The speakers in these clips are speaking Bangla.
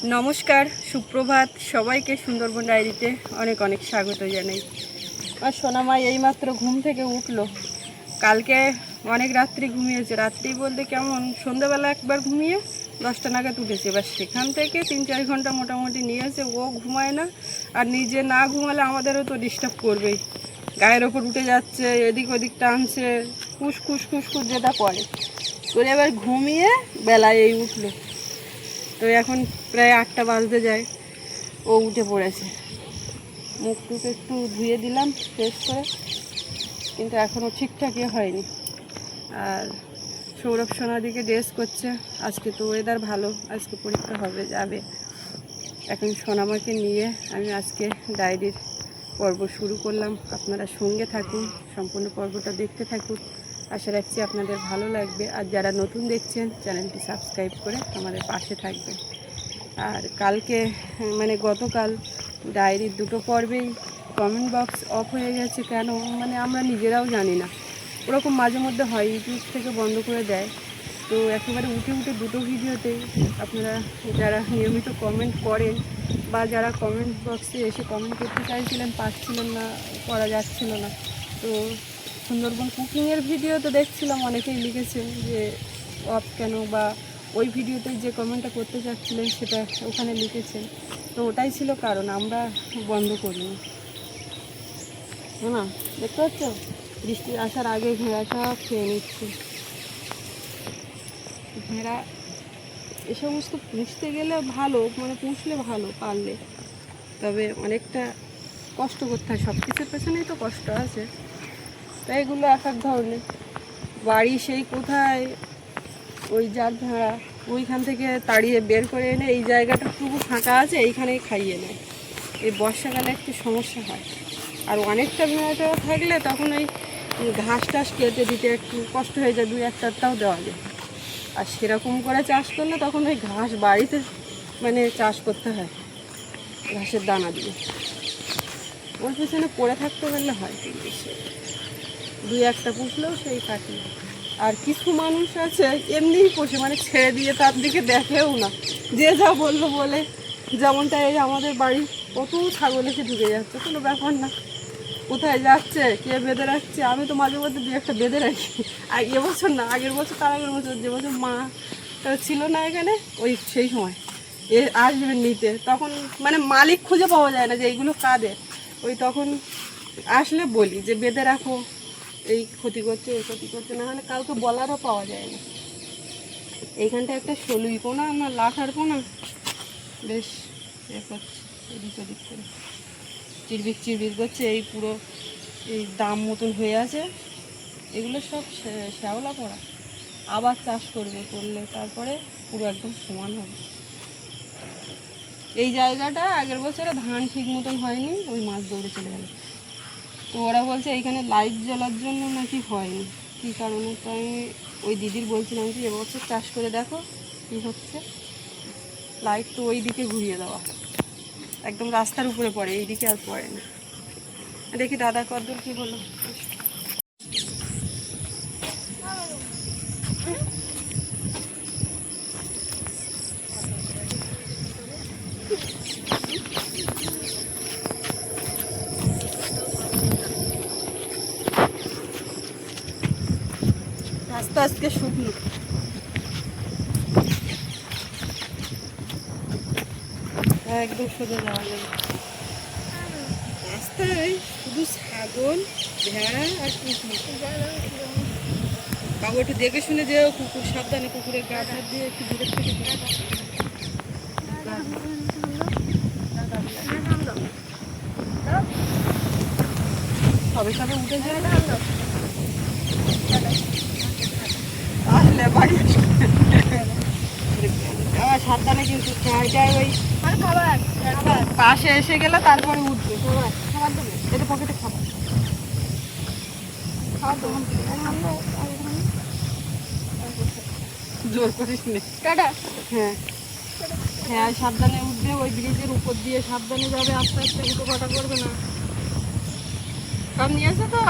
নমস্কার, সুপ্রভাত সবাইকে। সুন্দরবন ডায়েরিতে অনেক অনেক স্বাগত জানাই। আর সোনামাই এইমাত্র ঘুম থেকে উঠলো। কালকে অনেক রাত্রি ঘুমিয়েছে। রাত্রি বলতে কেমন, সন্ধ্যাবেলা একবার ঘুমিয়ে 10টা নাগাদ উঠেছে। এবার সেখান থেকে 3-4 ঘন্টা মোটামুটি নিয়েছে। ও ঘুমায় না, আর নিজে না ঘুমালে আমাদেরও তো ডিস্টার্ব করবেই। গায়ের ওপর উঠে যাচ্ছে, এদিক ওদিক টানছে, কুসকুস কুসকুস যেটা করে করে এবার ঘুমিয়ে বেলায় এই উঠলো। তো এখন প্রায় 8টা বাজতে যায়, ও উঠে পড়েছে। মুখ টুক একটু ধুয়ে দিলাম ফ্রেশ করে, কিন্তু এখনও ঠিকঠাকই হয়নি। আর সৌরভ সোনার দিকে ড্রেস করছে। আজকে তো ওয়েদার ভালো, আজকে পরীক্ষা হবে, যাবে। এখন সোনামাকে নিয়ে আমি আজকে ডায়েরির পর্ব শুরু করলাম। আপনারা সঙ্গে থাকুন, সম্পূর্ণ পর্বটা দেখতে থাকুন। আশা রাখছি আপনাদের ভালো লাগবে। আর যারা নতুন দেখছেন, চ্যানেলটি সাবস্ক্রাইব করে আমাদের পাশে থাকবেন। আর কালকে গতকাল ডায়েরির 2টো পর্বেই কমেন্ট বক্স অফ হয়ে গেছে। কেন আমরা নিজেরাও জানি না। ওরকম মাঝে মধ্যে হয়, ইউটিউব থেকে বন্ধ করে দেয়। তো একেবারে উঠে 2টো ভিডিওতেই আপনারা যারা নিয়মিত কমেন্ট করেন বা যারা কমেন্ট বক্সে এসে কমেন্ট করতে চাইছিলেন, পাচ্ছিলেন না, করা যাচ্ছিল না। তো সুন্দরবন কুকিংয়ের ভিডিও তো দেখছিলাম, অনেকেই লিখেছেন যে অফ কেন, বা ওই ভিডিওতে যে কমেন্টটা করতে চাচ্ছিলেন সেটা ওখানে লিখেছেন। তো ওটাই ছিল কারণ, আমরা বন্ধ করিনি। না, দেখতে পাচ্ছ বৃষ্টি আসার আগে ঘোড়া সব খেয়ে নিচ্ছে। ভেড়া এ সমস্ত পুষতে গেলে ভালো, পুষলে ভালো পারলে, তবে অনেকটা কষ্ট করতে হয়। সব কিছুর পেছনেই তো কষ্ট আছে। তাই এগুলো এক এক ধরনের। বাড়ি সেই কোথায়, ওই যার ভেড়া, ওইখান থেকে তাড়িয়ে বের করে এনে এই জায়গাটাটুকু ফাঁকা আছে, এইখানেই খাইয়ে নেয়। এই বর্ষাকালে একটু সমস্যা হয়। আর অনেকটা ভেড়াটা থাকলে তখন ওই ঘাস টাস কেটে দিতে একটু কষ্ট হয়ে যায়, 2-1টাও দেওয়া যায়। আর সেরকম করে চাষ করলে তখন ওই ঘাস বাড়িতে চাষ করতে হয়, ঘাসের দানা দিয়ে। ওর পিছনে পড়ে থাকতে পারলে হয়, কিন্তু সে 2-1টা পুষলেও সেই কাটি। আর কিছু মানুষ আছে এমনিই পোষে, ছেড়ে দিয়ে তার দিকে দেখেও না, যে যা বললো বলে। যেমনটা এই আমাদের বাড়ি কত ছাগল এসে ঢুকে যাচ্ছে, কোনো ব্যাপার না, কোথায় যাচ্ছে, কে বেঁধে রাখছে। আমি তো মাঝে মধ্যে 2-1টা বেঁধে রাখি। আর এবছর না, আগের বছর, তার আগের বছর, যে বছর মা ছিল না এখানে, ওই সেই সময় আসবে নিতে, তখন মালিক খুঁজে পাওয়া যায় না যে এইগুলো কাদের। ওই তখন আসলে বলি যে বেঁধে রাখো, এই ক্ষতি করছে, এই ক্ষতি করছে, না হলে কাউকে বলারও পাওয়া যায় না। এইখানটা একটা সলুই পোনা, আমার লাঠার পোনা, বেশ করছে এদিক ওদিক করে, চিরবির চিরবির করছে। এই পুরো এই দাম মতন হয়ে আছে। এগুলো সব শ্যাওলা পড়া, আবার চাষ করবে, করলে তারপরে পুরো একদম সমান হবে। এই জায়গাটা আগের বছরে ধান ঠিক মতন হয়নি, ওই মাছ দৌড়ে চলে গেল। তো ওরা বলছে এইখানে লাইট জ্বালার জন্য নাকি হয়নি, কী কারণে। তো আমি ওই দিদির বলছিলাম যে এবছর চাষ করে দেখো কী হচ্ছে। লাইট তো ওই দিকে ঘুরিয়ে দেওয়া, একদম রাস্তার উপরে পড়ে, এই দিকে আর পড়ে না। দেখি দাদা কদ্দূর কী হলো। রাস্তা আজকে শুকনো, একদম সোজা যাওয়া যাবে। রাস্তায় শুধু ছাগল, ভেড়া আর কুকুর। বাবু একটু দেখে শুনে যে কুকুর সাবধানে, কুকুরের গা হাত দিয়ে একটু দূরের থেকে সবে সবে উঠেছে, আসলে বাড়ি আবার সাবধানে, কিন্তু ওই পাশে এসে গেলে তারপরে উঠবে। খাবার দেবে, এতে পকেটে খাবার খাবার দেবো, জোর করিস নি। হ্যাঁ হ্যাঁ, সাবধানে উঠবে, ওই ব্রিজের উপর দিয়ে সাবধানে যাবে, আস্তে আস্তে উঠো কাটা করবে না। সব নিয়েছে তো।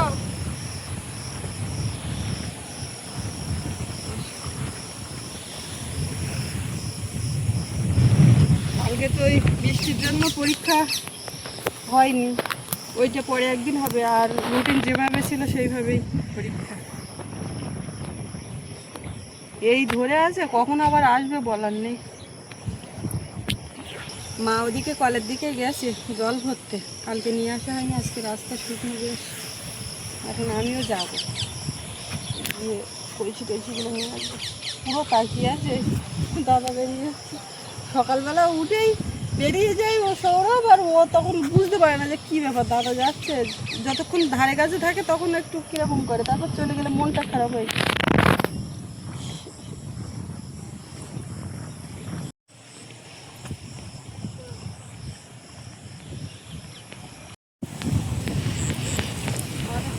কালকে তো ওই বৃষ্টির জন্য পরীক্ষা হয়নি, ওইটা পরে একদিন হবে, আর রুটিন যেভাবে ছিল সেইভাবেই পরীক্ষা। এই ধরে আছে, কখন আবার আসবে বলার নেই। মা ওদিকে কলের দিকে গেছে জল ভরতে, কালকে নিয়ে আসা হয়নি, আজকে রাস্তা শুকনো বেশ। এখন আমিও যাব, গিয়ে কলসি টলসিগুলো নিয়ে আসবো। পুরো তাকিয়ে আছে, দাদা বেরিয়ে যাচ্ছে। সকালবেলা উঠেই বেরিয়ে যায় ও সৌরভ, আর ও তখন বুঝতে পারে না যে কী ব্যাপার দাদা যাচ্ছে। যতক্ষণ ধারে কাছে থাকে তখন একটু কীরকম করে, তারপর চলে গেলে মনটা খারাপ হয়।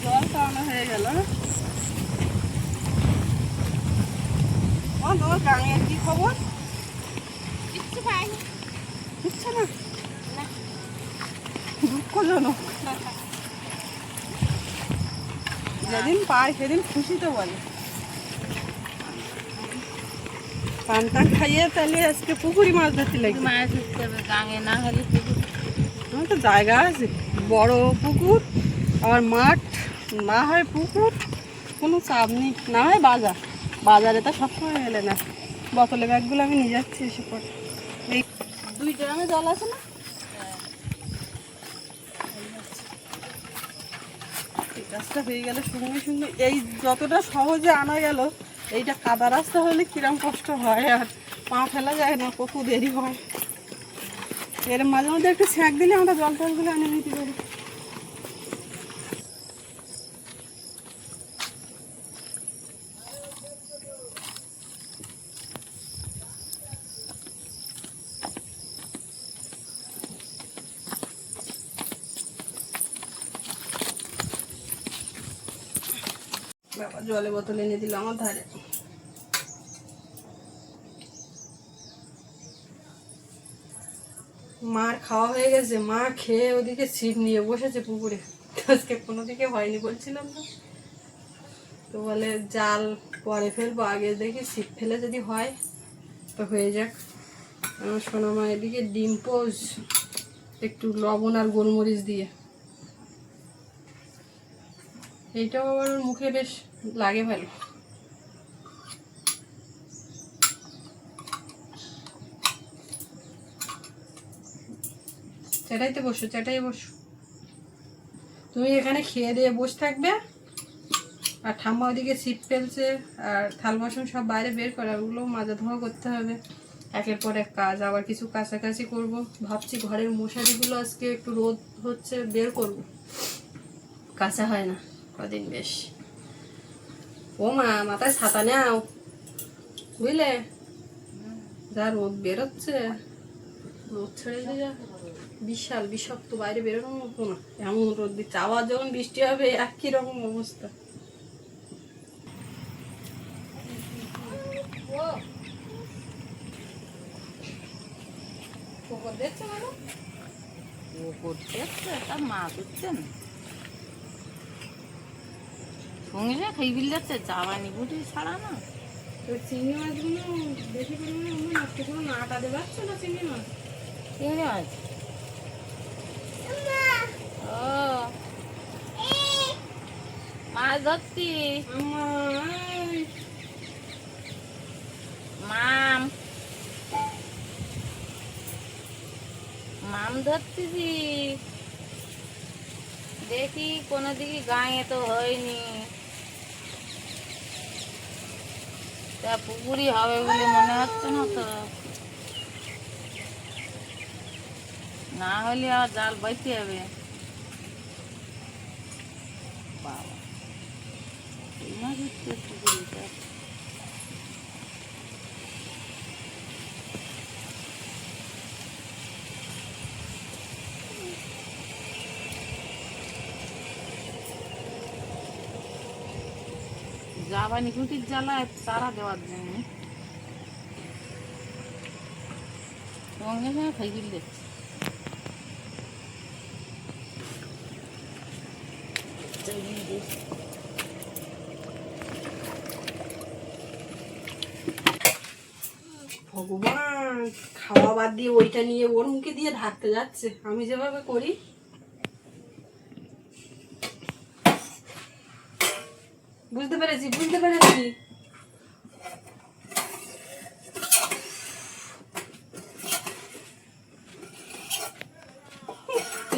জল খাওয়ানো হয়ে গেল। তোমার গাঙের কি খবর? কিচ্ছু পাইনি, কিচ্ছু না, দুঃখজনক। যেদিন পায় সেদিন খুশি তো বলে। পান টান খাইয়ে তাহলে আজকে পুকুরি মাছ ধরতে লাগবে। মাছ ধরতে হবে, গাঙে না হলে পুকুর। আমার তো জায়গা আছে, বড় পুকুর, আবার মাঠ, না হয় পুকুর, কোনো চাপ নেই, না হয় বাজার। বাজারে তো সবসময় মেলে না। বোতলে ব্যাগগুলো আমি নিয়ে যাচ্ছি এসে পরে। এই 2 ড্রামে জল আছে না, এই কাজটা হয়ে গেলে সঙ্গে সঙ্গে এই যতটা সহজে আনা গেল, এইটা কাদা রাস্তা হলে কিরম কষ্ট হয়, আর পা ফেলা যায় না, কত দেরি হয়। এর মাঝে মধ্যে একটু ছ্যাঁক দিলে আমরা জল টলগুলো এনে নিতে পারি। বাবা জলে বোতল এনে দিল আমার ধারে। মার খাওয়া হয়ে গেছে, মা খেয়ে ওদিকে ছিপ নিয়ে বসেছে পুকুরে। আজকে কোনো দিকে হয়নি বলছিলাম না, তো বলে জাল পরে ফেলবো, আগে দেখি ছিপ ফেলে যদি হয় তো হয়ে যাক। আমার সোনা মা এদিকে ডিম পোজ একটু লবণ আর গোলমরিচ দিয়ে, এইটাও আবার ওর মুখে বেশ লাগে ভালো। চেটাইতে বসো, চেটাই বসো। তুমি এখানে খেয়ে দিয়ে বসে থাকবে, আর ঠাম্মা ওদিকে ছিপ ফেলছে, আর থাল বাসন সব বাইরে বের করা, ওগুলো মাজা ধোয়া করতে হবে। একের পর এক কাজ, আবার কিছু কাছাকাছি করব। ভাবছি ঘরের মশারিগুলো আজকে একটু রোদ হচ্ছে বের করব, কাঁচা হয় না কদিন বেশ। ও মা, মাথায় ছাতা নাও বুঝলে, যা রোদ বেরোচ্ছে, রোদ ছেড়ে যা বিশাল বিষাক্ত, বাইরে বেরোনোর মতো না, এমন রোদ দিচ্ছে। আবার যখন বৃষ্টি হবে একই রকম অবস্থা। দেখছো বলো, ও করছে তার মা করছে না, সঙ্গে খাই বিল যাচ্ছে, চাবানি বুটি ছাড়া না। তো চিংড়ি মাছগুলো বেশি পরিমাণে অন্য নষ্ট কোনো নাটা দেবাচ্ছ না চিংড়ি মাছ। চিংড়ি মাছ, ও মাছ ধরছি মাম, মাম ধরতেছি, দেখি কোনো দিকে গায়ে তো হয়নি, তা পুকুরি হবে বলে মনে হচ্ছে না তো, না হলে আর জাল বাইতে হবে। বাবা এই মাছ হচ্ছে পুকুরিটা, জাবানি কুটির জ্বালায় চারা দেওয়ার জন্য সঙ্গে সঙ্গে খাই দিচ্ছে। ভগবান, খাওয়া বাদ দিয়ে ওইটা নিয়ে ওর মুখে দিয়ে ঢাকতে যাচ্ছে। আমি যেভাবে করি বুঝতে পেরেছি।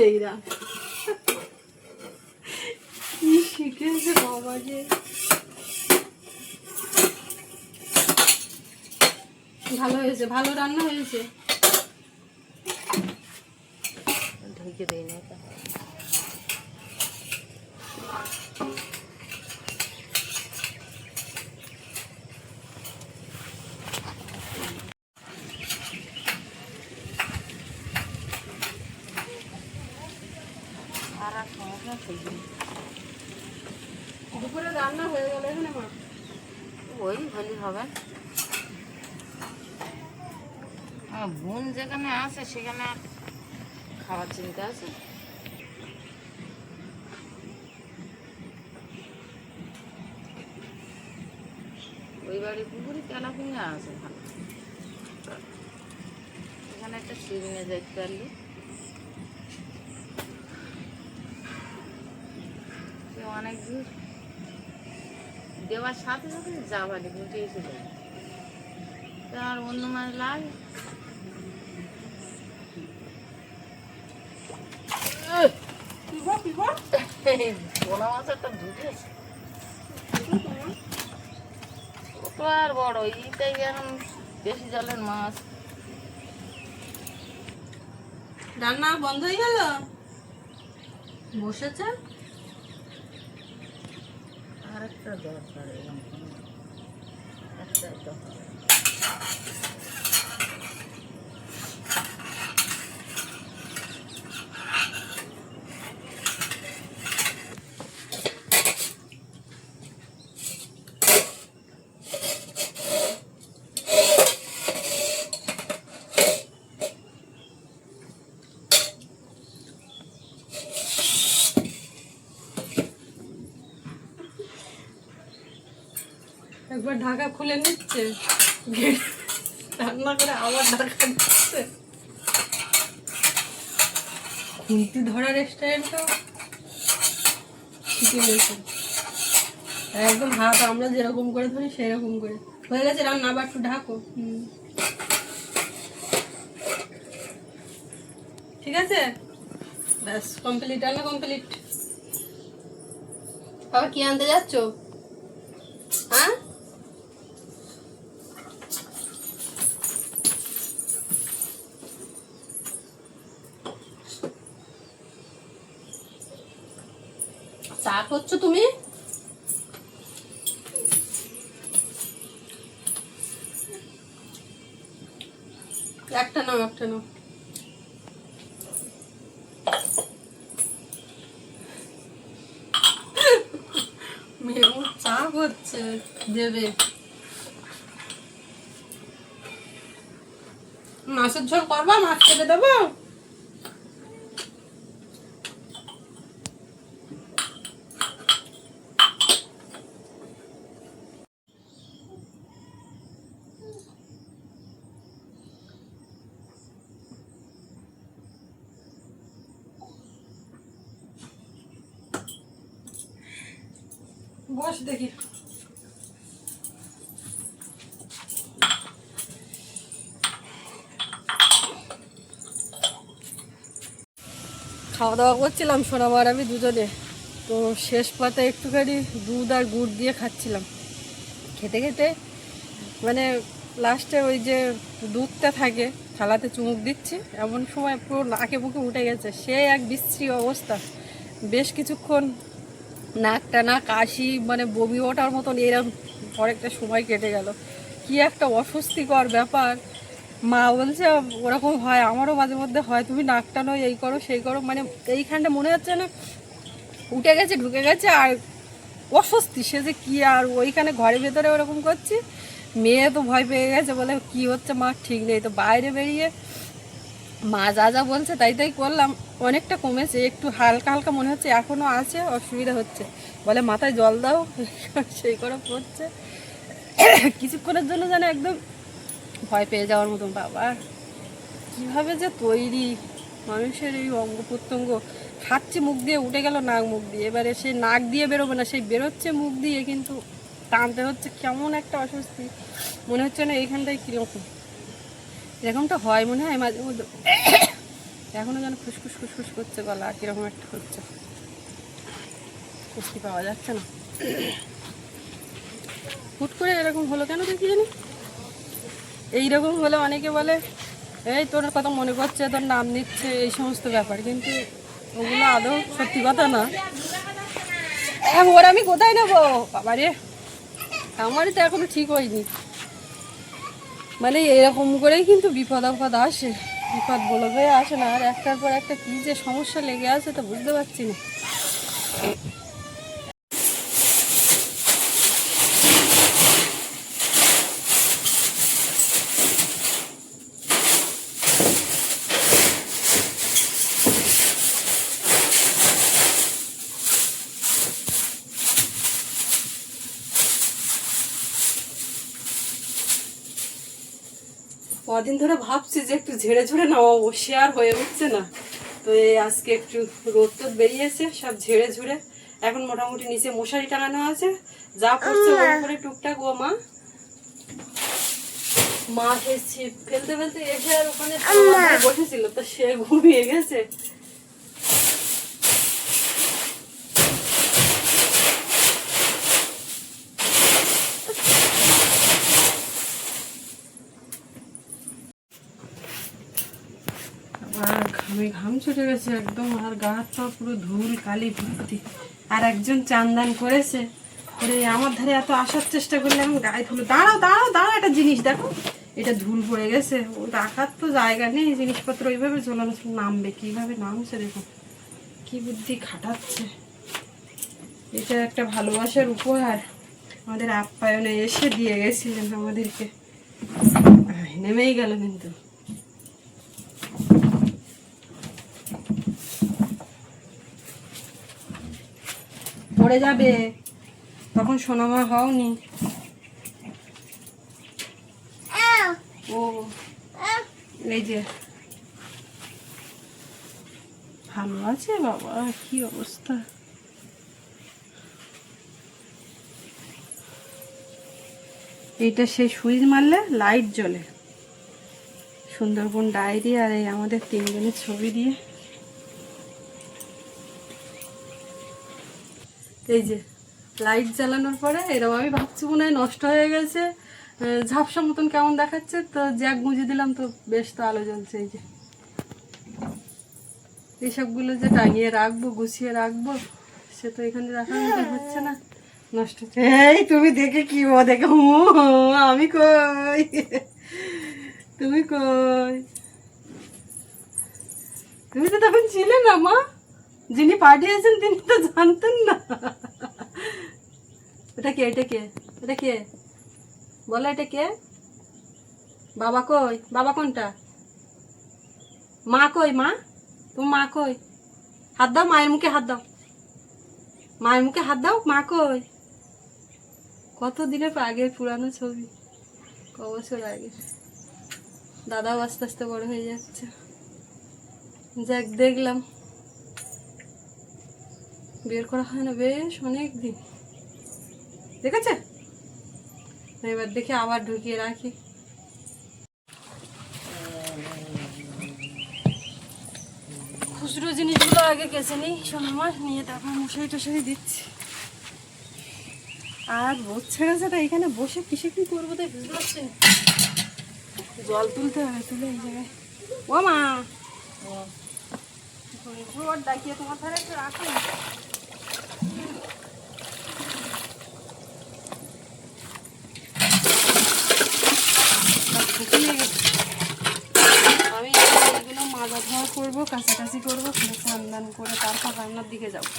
এইরা কি শিখেছে বাবা যে। ভালো হয়েছে, ভালো রান্না হয়েছে। ঢেকে দেই না এটা। আর এক সমস্যা থাকবে। দুপুরে রান্না হয়ে গেল এখানে মা? ওই ভালো হবে। বোন যেখানে আছে সেখানে আর খাওয়ার চিন্তা আছে। ওই বাড়ি পুকুরি তেলাপিয়া আছে ভালো। এখানে একটা সিরিনে যাইতে পারলি অনেক দূর দেওয়ার সাথে সাথে যাবানি গুটে এসে যাবে। আর অন্য মাছ লাগে পোনা মাছ একটা ঢুকেছে ছোট আর বড় এইটাই এখন বেশি জলের মাছ। রান্না বন্ধ হয়ে গেল, বসেছে। আর একটা দরকার এরকম একটাই তো হয়। একবার ঢাকা খুলে নিচ্ছে, রান্না করে আবার ঢাকা দিচ্ছে। খুন্তি ধরার স্টাইলটা শিখে গেছে একদম। হাত আমরা যেরকম করে ধরি সেরকম করে। হয়ে গেছে রান্না, আবার একটু ঢাকো। ঠিক আছে, ব্যাস কমপ্লিট। রান্না কমপ্লিট। আবার কি আনতে যাচ্ছ? হ্যাঁ, চা করছো তুমি? একটা নাও, একটা নাও। মেমো চা হচ্ছে, দেবে। মাছের ঝোল করবা? মাছ কেটে দেবো? বস দেখি। খাওয়া দাওয়া করছিলাম সোনামার আমি দুজনে। তো শেষ পাতে একটুখানি দুধ আর গুড় দিয়ে খাচ্ছিলাম। খেতে খেতে মানে লাস্টে ওই যে দুধটা থাকে থালাতে চুমুক দিচ্ছি, এমন সময় পুরো নাকে বুকে উঠে গেছে। সে এক বিশ্রী অবস্থা। বেশ কিছুক্ষণ নাক টানা, কাশি, মানে বমি ওঠার মতন এরকম অনেকটা সময় কেটে গেল। কি একটা অস্বস্তিকর ব্যাপার। মা বলছে ওরকম হয়, আমারও মাঝে মধ্যে হয়, তুমি নাক টানো, এই করো সেই করো, মানে এইখানটা মনে হচ্ছে না উঠে গেছে, ঢুকে গেছে। আর অস্বস্তি সে যে কি। আর ওইখানে ঘরের ভেতরে ওরকম করছি, মেয়ে তো ভয় পেয়ে গেছে, বলে কি হচ্ছে মা, ঠিক নেই। তো বাইরে বেরিয়ে মা যা যা বলছে তাই তাই করলাম। অনেকটা কমেছে, একটু হালকা হালকা মনে হচ্ছে, এখনও আছে, অসুবিধা হচ্ছে। বলে মাথায় জল দাও, সেই করে পড়ছে। কিছুক্ষণের জন্য যেন একদম ভয় পেয়ে যাওয়ার মতন। বাবা কিভাবে যে তৈরি মানুষের এই অঙ্গ প্রত্যঙ্গ, খাচ্ছে মুখ দিয়ে, উঠে গেল নাক মুখ দিয়ে, এবারে সেই নাক দিয়ে বেরোবে না, সেই বেরোচ্ছে মুখ দিয়ে, কিন্তু টানতে হচ্ছে, কেমন একটা অস্বস্তি মনে হচ্ছে না এইখানটায় কীরকম, এরকমটা হয় মনে হয় মাঝে মধ্যে। এখনও যেন ফুসফুস ফুসফুস করছে গলা, কীরকম একটা হচ্ছে, স্বস্তি পাওয়া যাচ্ছে না। হুট করে এরকম হলো কেন দেখি জানি। এইরকম হলে অনেকে বলে এই তোর কথা মনে করছে, তোর নাম নিচ্ছে, এই সমস্ত ব্যাপার, কিন্তু ওগুলো আদৌ সত্যি কথা না। ওর আমি কোথায় নেবো বাবা রে, আমারই তো এখনো ঠিক হয়নি। মানে এরকম করেই কিন্তু বিপদ আপদ আসে, বিপদ বলে হয়ে আসে না, আর একটার পর একটা কী যে সমস্যা লেগে আছে তো বুঝতে পারছি না। কদিন ধরে ভাবছি যে একটু ঝেড়ে ঝুড়ে নামাবো, সে আর হয়ে উঠছে না। তো এই আজকে একটু রোদ টোদ বেরিয়েছে, সব ঝেড়ে ঝুড়ে এখন মোটামুটি নিচে মশারি টাঙানো আছে, যা পড়ছে ওর উপরে টুকটাক। ও মা মা ফেলতে ফেলতে এসে আর ওখানে বসেছিল, তো সে ঘুমিয়ে গেছে। আর ঘামে ঘাম ছুটে গেছে একদম, আর গা হাত পা পুরো ধুল কালি ভর্তি। আর একজন চান্দান করেছে, করে আমার ধারে এত আসার চেষ্টা করলে আমি গায়ে ধুলো। দাঁড়াও দাঁড়াও দাঁড়াও, একটা জিনিস দেখো, এটা ধুল পড়ে গেছে, ও রাখার তো জায়গা নেই, জিনিসপত্র ওইভাবে ঝোলানো, নামবে কিভাবে, নামছে দেখো কি বুদ্ধি খাটাচ্ছে। এটা একটা ভালোবাসার উপহার আমাদের আপ্যায়নে এসে দিয়ে গেছিলেন আমাদেরকে। নেমেই গেল কিন্তু। পড়ে যাবে, তখন সোনামা হওনি। ও এই যে ভালো আছে বাবা, কি অবস্থা। এইটা সেই সুইচ মারলে লাইট জ্বলে, সুন্দরবন ডায়েরি আর এই আমাদের তিনজনের ছবি দিয়ে। এই যে লাইট জ্বালানোর পরে এরকম আমি ভাবছি মনে হয় নষ্ট হয়ে গেছে, ঝাপসা মতন কেমন দেখাচ্ছে, তো জ্যাক গুঁজে দিলাম, তো বেশ তো আলো জ্বলছে। এই যে এইসবগুলো যে টাঙিয়ে রাখবো, গুছিয়ে রাখবো, সে তো এখানে রাখার মতন হচ্ছে না, নষ্ট হচ্ছে। এই তুমি দেখে কি ও দেখে আমি কই, তুমি কই, তুমি তো তখন ছিলে না মা, যিনি পাঠিয়েছেন তিনি তো জানতেন না। এটা কে, এটা কে, এটা কে বলো, এটা কে, বাবা কই, বাবা কোনটা, মা কই, মা তুমি মা কই, হাত দাও, মায়ের মুখে হাত দাও, মায়ের মুখে হাত দাও, মা কই। কত দিনের আগের পুরানো ছবি, ক বছর আগে। দাদাও আস্তে আস্তে বড় হয়ে যাচ্ছে, যাক দেখলাম, বের করা হয় না বেশ অনেক দিন, দেখেছে। এবার দেখে আবার ঢুকিয়ে রাখি। খুচরো জিনিসগুলো আগে কেচে নিই আমার নিয়ে, তারপর মশারি টশারি দিচ্ছি। আর রোদ ছেড়েছে, তা এখানে বসে কিসে কি করবো তাই বুঝতে পারছি না। জল তুলতে হবে, তুলে এই জায়গায়। ও মা রোদ ডাকিয়ে তোমার ধারে একটু রাখো। আমি এইগুলো মাজা ধোয়া করবো, কাছাকাছি করবো, স্নান করে তারপর রান্নার দিকে যাবো।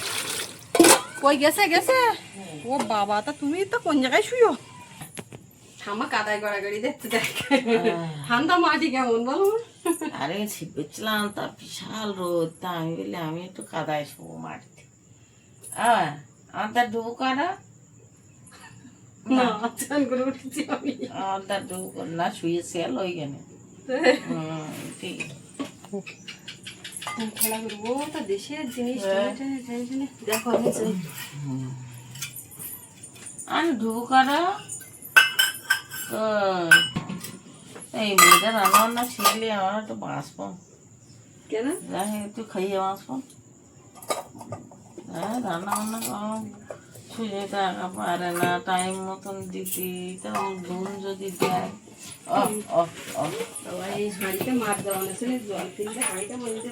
কই গেছে, গেছে। ও বাবা, তা তুমি তো কোন জায়গায় শুয়ো? ঠাম্মা কাদায় গড়াগড়ি দেখতে দেখ, ঠান্ডা মাটি কেমন বলো। আরে ছিপেছিলাম, তা বিশাল রোদ, তা আমি বলি আমি একটু কাদায় শোবো মাটিতে। আমার তার ডুবো কাটা না চান করে উঠেছি আমি। আদা ঢুক না শুয়ে শেয়াল ওইখানে ঠিক খেলা করবো তো দেশের জিনিস হ্যাঁ। দেখো আমি চাই আমি ঢুকারা তো এই মেয়েটা রান্না বান্না শিখলে আমার একটু বাঁচবো কেন যাই একটু খাইয়ে বাঁচবো হ্যাঁ রান্না বান্না করো সুযোগটা পারে না টাইম মতন দিতে তখন নুন যদি দেয় এই হাঁড়িতে মাছ দেওয়া ছিল জল কিনতে হাঁড়িটা মধ্যে